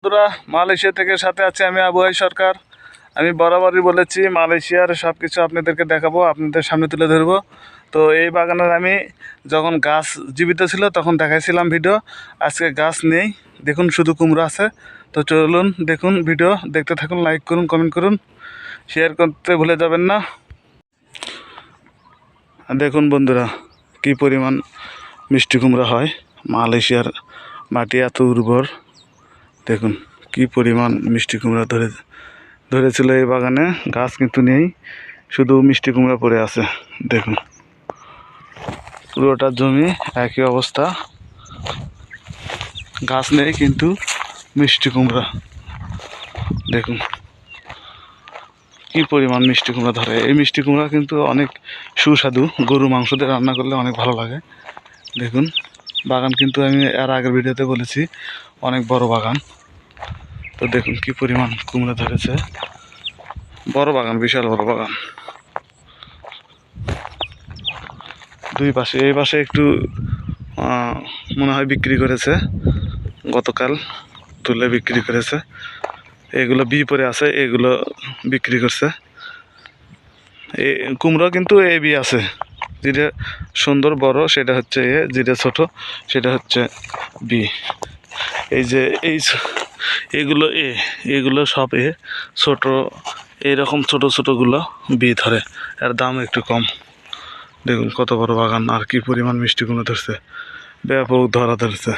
বন্ধুরা, মালয়েশিয়া থেকে সাথে আছে আমি আবুহাই সরকার। আমি বরাবরই বলেছি মালয়েশিয়ার সব কিছু আপনাদেরকে দেখাবো, আপনাদের সামনে তুলে ধরবো। তো এই বাগানের আমি যখন গাছ জীবিত ছিল তখন দেখাইছিলাম ভিডিও। আজকে গাছ নেই, দেখুন শুধু কুমড়ো আছে। তো চলুন দেখুন, ভিডিও দেখতে থাকুন, লাইক করুন, কমেন্ট করুন, শেয়ার করতে ভুলে যাবেন না। দেখুন বন্ধুরা, কি পরিমাণ মিষ্টি কুমড়া হয়। মালয়েশিয়ার মাটি এত উর্বর। দেখুন কি পরিমাণ মিষ্টি কুমড়া ধরেছিল এই বাগানে। গাছ কিন্তু নেই, শুধু মিষ্টি কুমড়া পড়ে আছে। দেখুন পুরোটা জমি একই অবস্থা, গাছ নেই কিন্তু মিষ্টি কুমড়া। দেখুন কি পরিমাণ মিষ্টি কুমড়া ধরে। এই মিষ্টি কুমড়া কিন্তু অনেক সুস্বাদু, গরু মাংস দিয়ে রান্না করলে অনেক ভালো লাগে। দেখুন বাগান কিন্তু আমি এর আগের ভিডিওতে বলেছি অনেক বড় বাগান। তো দেখুন কি পরিমাণ কুমড়া ধরেছে, বড় বাগান, বিশাল বড় বাগান। দুই পাশে, এই পাশে একটু মনে হয় বিক্রি করেছে, গতকাল তুলে বিক্রি করেছে। এগুলো বি পরে আছে, এগুলো বিক্রি করছে। এই কুমড়ো কিন্তু এ বি আছে, যেটা সুন্দর বড় সেটা হচ্ছে এ, যেটা ছোট সেটা হচ্ছে বি। এই যে এগুলো এ, এগুলো সব এ, ছোট এইরকম ছোট ছোটগুলো বি ধরে, এর দাম একটু কম। দেখুন কত বড় বাগান, আর কি পরিমাণ মিষ্টি কুমড়ো ধরছে, ব্যাপক ধরা ধরছে।